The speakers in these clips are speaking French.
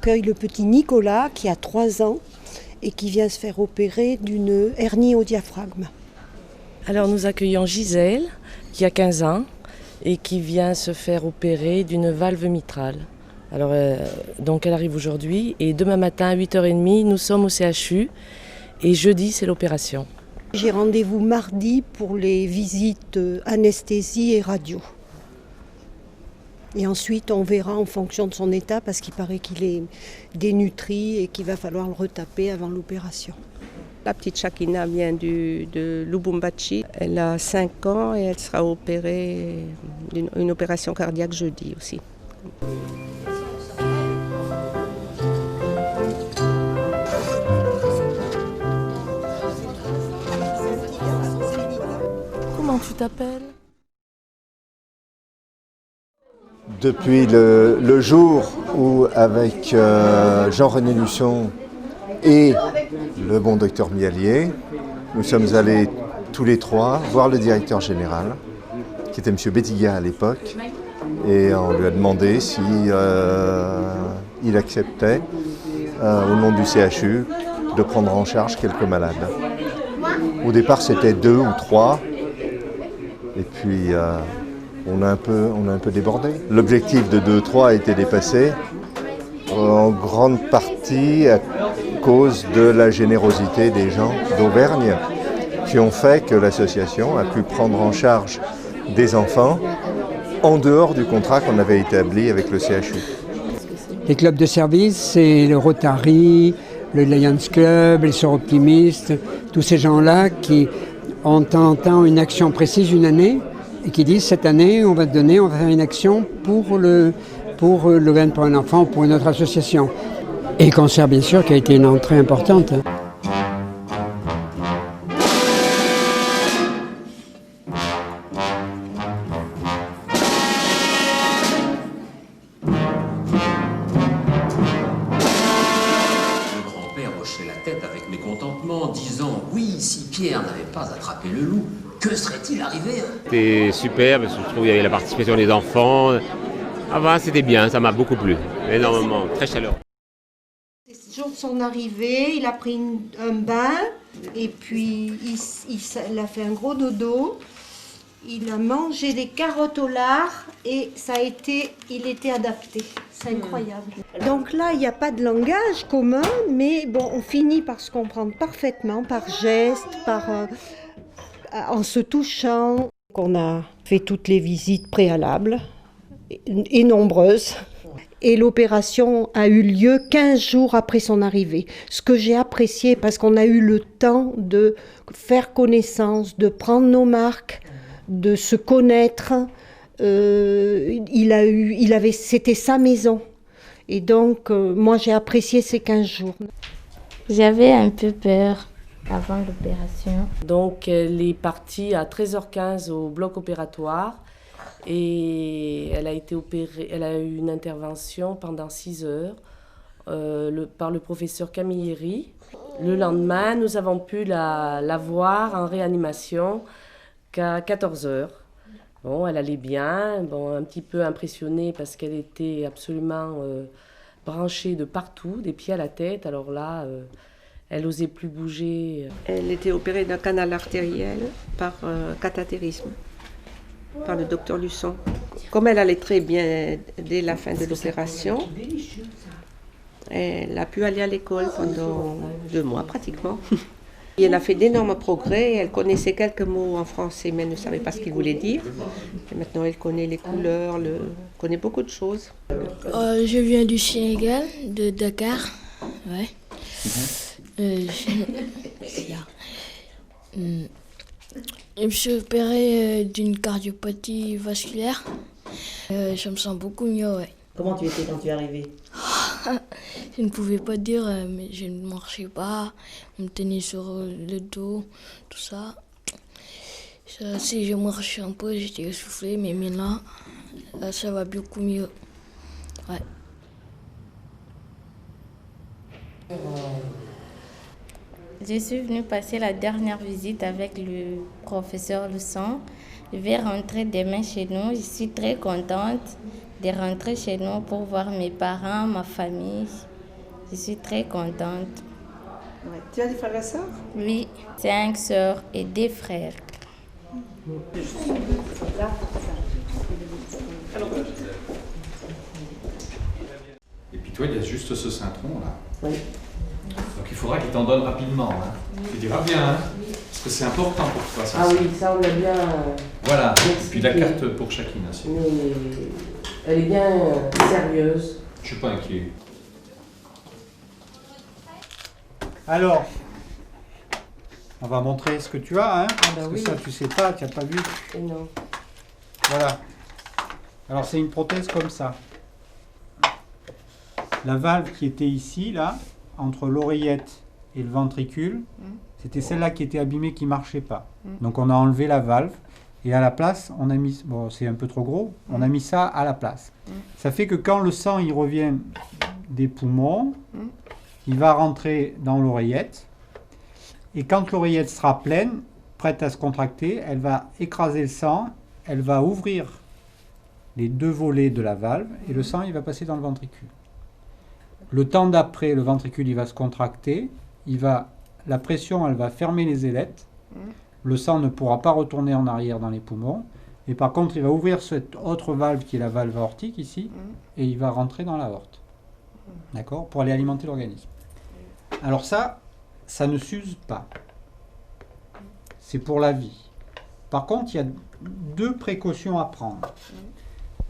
accueille le petit Nicolas qui a 3 ans et qui vient se faire opérer d'une hernie au diaphragme. Alors nous accueillons Gisèle qui a 15 ans et qui vient se faire opérer d'une valve mitrale. Alors donc elle arrive aujourd'hui et demain matin à 8h30 nous sommes au CHU et jeudi c'est l'opération. J'ai rendez-vous mardi pour les visites anesthésie et radio. Et ensuite, on verra en fonction de son état, parce qu'il paraît qu'il est dénutri et qu'il va falloir le retaper avant l'opération. La petite Shakina vient de Lubumbashi. Elle a 5 ans et elle sera opérée d'une opération cardiaque jeudi aussi. Comment tu t'appelles ? Depuis le jour où, avec Jean-René Luçon et le bon docteur Mialier, nous sommes allés tous les trois voir le directeur général, qui était M. Bettiga à l'époque, et on lui a demandé si il acceptait, au nom du CHU, de prendre en charge quelques malades. Au départ, c'était 2 ou 3, et puis on a un peu débordé. L'objectif de 2-3 a été dépassé, en grande partie à cause de la générosité des gens d'Auvergne, qui ont fait que l'association a pu prendre en charge des enfants en dehors du contrat qu'on avait établi avec le CHU. Les clubs de service, c'est le Rotary, le Lions Club, les Sœurs Optimistes, tous ces gens-là qui ont une action précise une année et qui disent cette année on va faire une action pour l'Auvergne pour un enfant, pour une autre association. Et Concert bien sûr qui a été une entrée importante. Avec mécontentement, disant « Oui, si Pierre n'avait pas attrapé le loup, que serait-il arrivé ?» C'était super parce que je trouve qu'il y avait la participation des enfants. Avant, c'était bien, ça m'a beaucoup plu, énormément, très chaleureux. Le jour de son arrivée, il a pris un bain et puis il a fait un gros dodo. Il a mangé des carottes au lard et il était adapté. C'est incroyable. Donc là, il n'y a pas de langage commun, mais bon, on finit par se comprendre parfaitement, par gestes, en se touchant. On a fait toutes les visites préalables, et nombreuses. Et l'opération a eu lieu 15 jours après son arrivée. Ce que j'ai apprécié, parce qu'on a eu le temps de faire connaissance, de prendre nos marques, de se connaître. C'était sa maison. Et donc, moi, j'ai apprécié ces 15 jours. J'avais un peu peur avant l'opération. Donc, elle est partie à 13h15 au bloc opératoire et elle a été opérée. Elle a eu une intervention pendant 6 heures par le professeur Camilleri. Le lendemain, nous avons pu la voir en réanimation qu'à 14h. Bon, elle allait bien, un petit peu impressionnée parce qu'elle était absolument branchée de partout, des pieds à la tête. Alors là, elle n'osait plus bouger. Elle était opérée d'un canal artériel par cathétérisme, par le docteur Luçon. Comme elle allait très bien dès la fin de l'opération, elle a pu aller à l'école pendant 2 mois pratiquement. Et elle a fait d'énormes progrès. Elle connaissait quelques mots en français, mais elle ne savait pas ce qu'ils voulaient dire. Et maintenant, elle connaît les couleurs, connaît beaucoup de choses. Je viens du Sénégal, de Dakar. Ouais. Je me suis opérée d'une cardiopathie vasculaire. Je me sens beaucoup mieux, ouais. Comment tu étais quand tu es arrivée? Je ne pouvais pas dire, mais je ne marchais pas. On me tenait sur le dos, tout ça. Si je marchais un peu, j'étais essoufflée, mais maintenant, ça va beaucoup mieux. Ouais. Je suis venue passer la dernière visite avec le professeur Luçon. Je vais rentrer demain chez nous. Je suis très contente de rentrer chez nous pour voir mes parents, ma famille. Je suis très contente. Ouais. Tu as des frères et sœurs? Oui, 5 sœurs et 2 frères. Et puis toi, il y a juste ce cintron là. Oui. Donc il faudra qu'il t'en donne rapidement. Hein. Tu diras bien, hein, parce que c'est important pour toi. Ça, Ah oui, ça on l'a bien. Voilà. Et expliqué. puis la carte pour chacune aussi. Mais elle est bien sérieuse. Je suis pas inquiet. Alors, on va montrer ce que tu as, hein, parce oui. que ça tu sais pas, tu n'as pas vu. Et non. Voilà. Alors c'est une prothèse comme ça. La valve qui était ici, là, entre l'oreillette et le ventricule, c'était celle-là qui était abîmée, qui ne marchait pas. Donc on a enlevé la valve et à la place, on a mis, bon c'est un peu trop gros, on a mis ça à la place. Ça fait que quand le sang il revient des poumons, il va rentrer dans l'oreillette et quand l'oreillette sera pleine, prête à se contracter, elle va écraser le sang, elle va ouvrir les 2 volets de la valve et le sang il va passer dans le ventricule. Le temps d'après, le ventricule il va se contracter, la pression elle va fermer les ailettes, le sang ne pourra pas retourner en arrière dans les poumons, et par contre il va ouvrir cette autre valve qui est la valve aortique ici, et il va rentrer dans l'aorte, d'accord, pour aller alimenter l'organisme. Alors ça ne s'use pas, c'est pour la vie. Par contre il y a 2 précautions à prendre.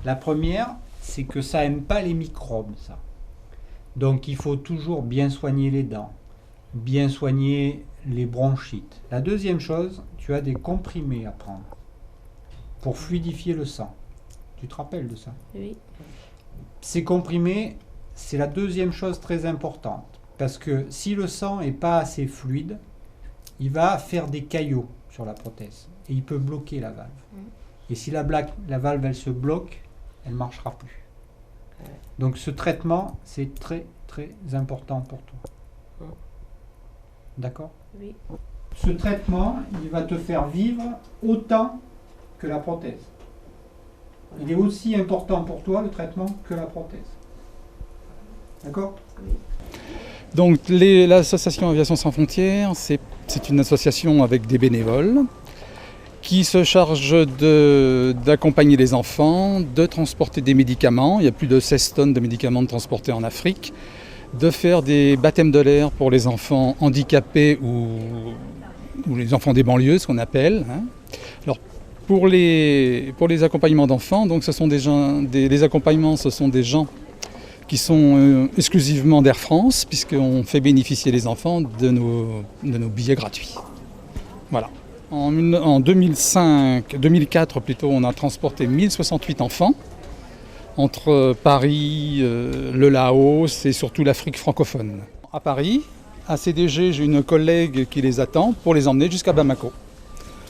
La première, c'est que ça n'aime pas les microbes, ça. Donc il faut toujours bien soigner les dents, bien soigner les bronchites. La deuxième chose, tu as des comprimés à prendre pour fluidifier le sang. Tu te rappelles de ça? Oui. Ces comprimés, c'est la deuxième chose très importante. Parce que si le sang n'est pas assez fluide, il va faire des caillots sur la prothèse. Et il peut bloquer la valve. Et si la valve elle se bloque, elle ne marchera plus. Donc ce traitement, c'est très très important pour toi. D'accord? Oui. Ce traitement, il va te faire vivre autant que la prothèse. Il est aussi important pour toi, le traitement, que la prothèse. D'accord? Oui. Donc l'association Aviation Sans Frontières, c'est une association avec des bénévoles qui se charge d'accompagner les enfants, de transporter des médicaments. Il y a plus de 16 tonnes de médicaments de transporter en Afrique, de faire des baptêmes de l'air pour les enfants handicapés ou les enfants des banlieues, ce qu'on appelle. Hein. Alors, pour les accompagnements d'enfants, donc ce sont les accompagnements, ce sont des gens qui sont exclusivement d'Air France, puisqu'on fait bénéficier les enfants de nos billets gratuits. Voilà. En 2004 plutôt, on a transporté 1068 enfants entre Paris, le Laos et surtout l'Afrique francophone. À Paris, à CDG, j'ai une collègue qui les attend pour les emmener jusqu'à Bamako.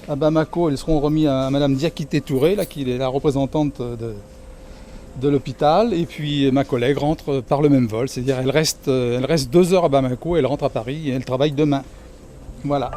À Bamako, ils seront remis à Madame Diakité Touré, là, qui est la représentante de l'hôpital, et puis ma collègue rentre par le même vol, c'est-à-dire elle reste 2 heures à Bamako, elle rentre à Paris et elle travaille demain. Voilà.